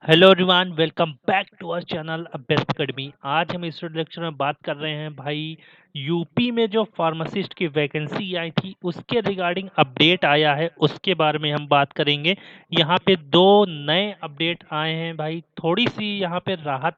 Hello everyone, welcome back to our channel best academy. आज हम इस लेक्चर में बात कर रहे हैं भाई यूपी में जो फार्मासिस्ट की वैकेंसी आई थी उसके रिगार्डिंग अपडेट आया है, उसके बारे में हम बात करेंगे। यहाँ पे दो नए अपडेट आए हैं भाई, थोड़ी सी यहाँ पे राहत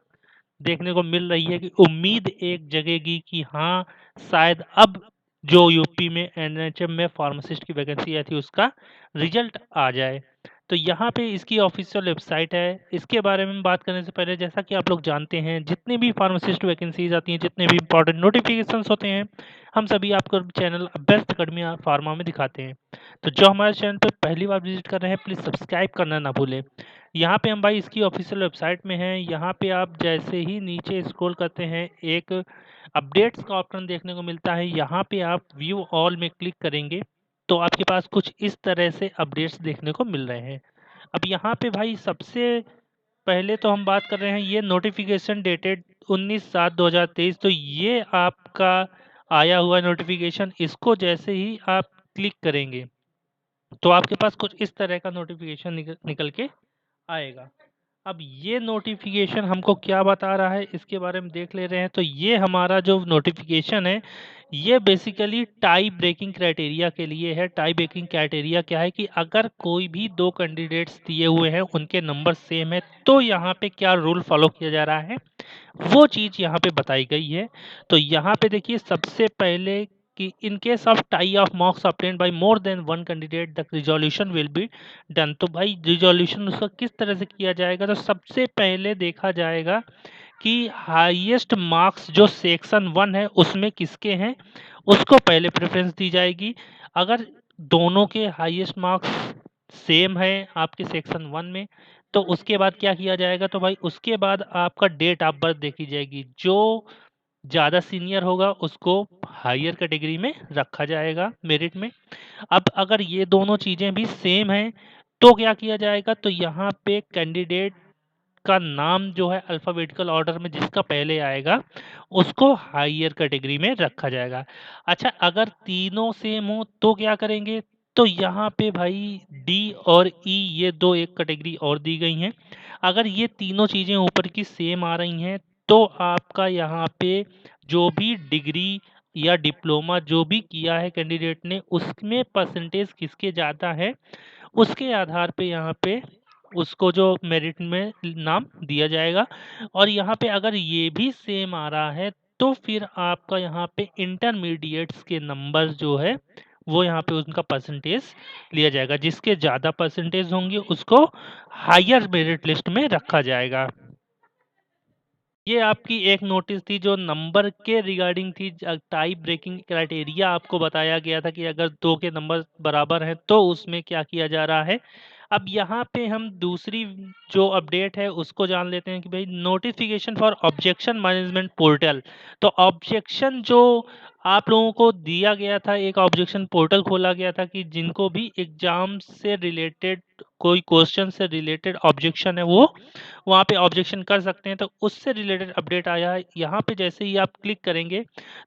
देखने को मिल रही है कि उम्मीद एक जगेगी कि हाँ शायद अब जो यूपी में एनएचएम में फार्मासिस्ट की वैकेंसी आई थी उसका रिजल्ट आ जाए। तो यहाँ पे इसकी ऑफिशियल वेबसाइट है। इसके बारे में बात करने से पहले जैसा कि आप लोग जानते हैं जितनी भी फार्मासिस्ट वैकेंसीज आती हैं, जितने भी इंपॉर्टेंट नोटिफिकेशंस होते हैं, हम सभी आपको चैनल बेस्ट अकेडमी फार्मा में दिखाते हैं। तो जो हमारे चैनल पर पहली बार विजिट कर रहे हैं प्लीज़ सब्सक्राइब करना ना भूलें। यहाँ पे हम भाई इसकी ऑफिशियल वेबसाइट में हैं। यहाँ पे आप जैसे ही नीचे स्क्रॉल करते हैं एक अपडेट्स का ऑप्शन देखने को मिलता है। यहाँ पे आप व्यू ऑल में क्लिक करेंगे तो आपके पास कुछ इस तरह से अपडेट्स देखने को मिल रहे हैं। अब यहाँ पे भाई सबसे पहले तो हम बात कर रहे हैं ये नोटिफिकेशन डेटेड 19/7/2023। तो ये आपका आया हुआ नोटिफिकेशन, इसको जैसे ही आप क्लिक करेंगे तो आपके पास कुछ इस तरह का नोटिफिकेशन निकल के आएगा। अब ये नोटिफिकेशन हमको क्या बता रहा है इसके बारे में देख ले रहे हैं। तो ये हमारा जो नोटिफिकेशन है ये बेसिकली टाई ब्रेकिंग क्राइटेरिया के लिए है। टाई ब्रेकिंग क्राइटेरिया क्या है कि अगर कोई भी दो कैंडिडेट्स दिए हुए हैं उनके नंबर सेम है तो यहाँ पे क्या रूल फॉलो किया जा रहा है वो चीज़ यहाँ पे बताई गई है। तो यहाँ पे देखिए सबसे पहले कि in case of tie of marks obtained by more than one candidate the resolution will be done. तो भाई रिजोल्यूशन उसका किस तरह से किया जाएगा, तो सबसे पहले देखा जाएगा कि हाईएस्ट मार्क्स जो सेक्शन 1 है उसमें किसके हैं उसको पहले प्रेफरेंस दी जाएगी। अगर दोनों के हाईएस्ट मार्क्स सेम है आपके सेक्शन 1 में तो उसके बाद क्या किया जाएगा, तो भाई उसके बाद आपका डेट ऑफ बर्थ देखी जाएगी। जो ज़्यादा सीनियर होगा उसको हायर कैटेगरी में रखा जाएगा मेरिट में। अब अगर ये दोनों चीज़ें भी सेम हैं तो क्या किया जाएगा, तो यहाँ पे कैंडिडेट का नाम जो है अल्फ़ाबेटिकल ऑर्डर में जिसका पहले आएगा उसको हायर कैटेगरी में रखा जाएगा। अच्छा, अगर तीनों सेम हो तो क्या करेंगे, तो यहाँ पे भाई डी और ई ये दो एक कैटेगरी और दी गई हैं। अगर ये तीनों चीज़ें ऊपर की सेम आ रही हैं तो आपका यहाँ पे जो भी डिग्री या डिप्लोमा जो भी किया है कैंडिडेट ने उसमें परसेंटेज किसके ज़्यादा है उसके आधार पे यहाँ पे उसको जो मेरिट में नाम दिया जाएगा। और यहाँ पे अगर ये भी सेम आ रहा है तो फिर आपका यहाँ पे इंटरमीडिएट्स के नंबर जो है वो यहाँ पे उनका परसेंटेज लिया जाएगा। जिसके ज़्यादा परसेंटेज होंगे उसको हायर मेरिट लिस्ट में रखा जाएगा। ये आपकी एक नोटिस थी जो नंबर के रिगार्डिंग थी। टाई ब्रेकिंग क्राइटेरिया आपको बताया गया था कि अगर दो के नंबर बराबर हैं तो उसमें क्या किया जा रहा है। अब यहाँ पे हम दूसरी जो अपडेट है उसको जान लेते हैं कि भाई notification for objection management portal. तो ऑब्जेक्शन जो आप लोगों को दिया गया था, एक ऑब्जेक्शन पोर्टल खोला गया था कि जिनको भी एग्जाम से रिलेटेड कोई क्वेश्चन से रिलेटेड ऑब्जेक्शन है वो वहाँ पे ऑब्जेक्शन कर सकते हैं। तो उससे रिलेटेड अपडेट आया है। यहाँ पे जैसे ही आप क्लिक करेंगे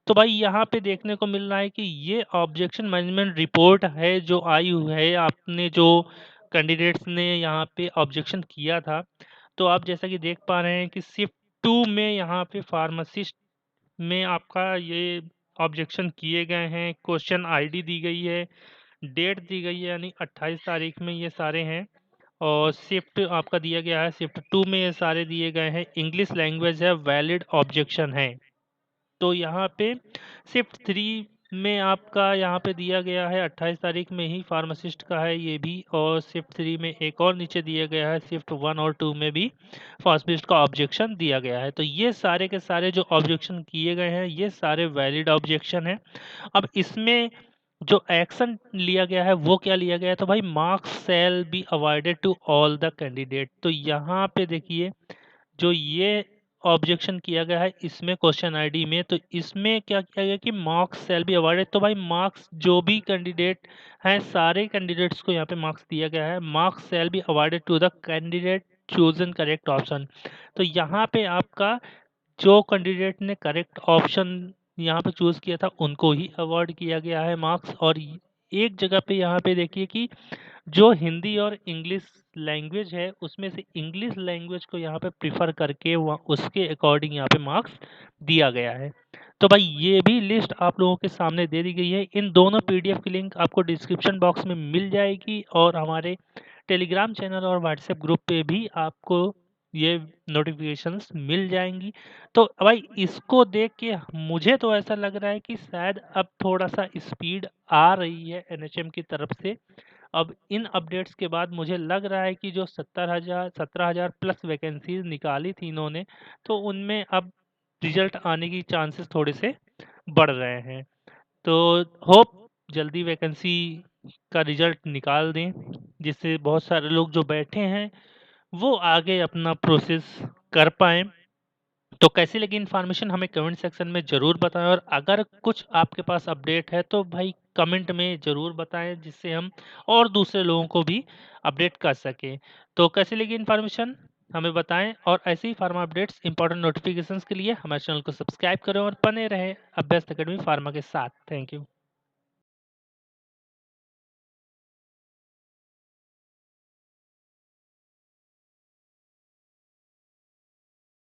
तो भाई यहाँ पे देखने को मिल रहा है कि ये ऑब्जेक्शन मैनेजमेंट रिपोर्ट है जो आई हुई है आपने जो कैंडिडेट्स ने यहाँ पे ऑब्जेक्शन किया था। तो आप जैसा कि देख पा रहे हैं कि शिफ्ट 2 में यहाँ पे फार्मासिस्ट में आपका ये ऑब्जेक्शन किए गए हैं। क्वेश्चन आईडी दी गई है, डेट दी गई है यानी 28 तारीख में ये सारे हैं। और शिफ्ट आपका दिया गया है, शिफ्ट 2 में ये सारे दिए गए हैं। इंग्लिश लैंग्वेज है, वैलिड ऑब्जेक्शन है। तो यहाँ पे शिफ्ट 3 में आपका यहाँ पे दिया गया है 28 तारीख में ही फार्मासिस्ट का है ये भी। और शिफ्ट 3 में एक और नीचे दिया गया है, शिफ्ट 1 और 2 में भी फार्मासिस्ट का ऑब्जेक्शन दिया गया है। तो ये सारे के सारे जो ऑब्जेक्शन किए गए हैं ये सारे वैलिड ऑब्जेक्शन हैं। अब इसमें जो एक्शन लिया गया है वो क्या लिया गया है, तो भाई marks shall be awarded to all the candidate. तो यहाँ पे देखिए जो ये ऑब्जेक्शन किया गया है इसमें क्वेश्चन आईडी में, तो इसमें क्या किया गया कि मार्क्स शैल बी अवॉर्डेड। तो भाई मार्क्स जो भी कैंडिडेट हैं सारे कैंडिडेट्स को यहाँ पे मार्क्स दिया गया है। Marks shall be awarded to the candidate chosen correct option. तो यहाँ पे आपका जो कैंडिडेट ने करेक्ट ऑप्शन यहाँ पे चूज किया था उनको ही अवार्ड किया गया है मार्क्स। और एक जगह पे यहाँ पे देखिए कि जो हिंदी और इंग्लिश लैंग्वेज है, उसमें से इंग्लिश लैंग्वेज को यहाँ पे प्रेफ़र करके वहाँ उसके अकॉर्डिंग यहाँ पे मार्क्स दिया गया है। तो भाई ये भी लिस्ट आप लोगों के सामने दे दी गई है। इन दोनों पीडीएफ की लिंक आपको डिस्क्रिप्शन बॉक्स में मिल जाएगी और हमारे टेलीग्राम चैनल और व्हाट्सएप ग्रुप पे भी आपको ये नोटिफ़िकेशंस मिल जाएँगी। तो भाई इसको देख के मुझे तो ऐसा लग रहा है कि शायद अब थोड़ा-सा स्पीड आ रही है एनएचएम की तरफ से। अब इन अपडेट्स के बाद मुझे लग रहा है कि जो 17,000 प्लस वैकेंसीज़ निकाली थी इन्होंने, तो उनमें अब रिज़ल्ट आने की चांसेस थोड़े से बढ़ रहे हैं। तो होप जल्दी वैकेंसी का रिज़ल्ट निकाल दें, जिससे बहुत सारे लोग जो बैठे हैं, वो आगे अपना प्रोसेस कर पाएँ। तो कैसी लगी इन्फॉर्मेशन हमें कमेंट सेक्शन में ज़रूर बताएँ और अगर कुछ आपके पास अपडेट है तो भाई कमेंट में ज़रूर बताएँ जिससे हम और दूसरे लोगों को भी अपडेट कर सकें। तो कैसी लगी इन्फॉर्मेशन हमें बताएँ और ऐसे ही फार्मा अपडेट्स इम्पोर्टेंट नोटिफ़िकेशंस के लिए हमारे चैनल को सब्सक्राइब करें और बने रहें अभ्यस्त अकेडमी फार्मा के साथ। Thank you.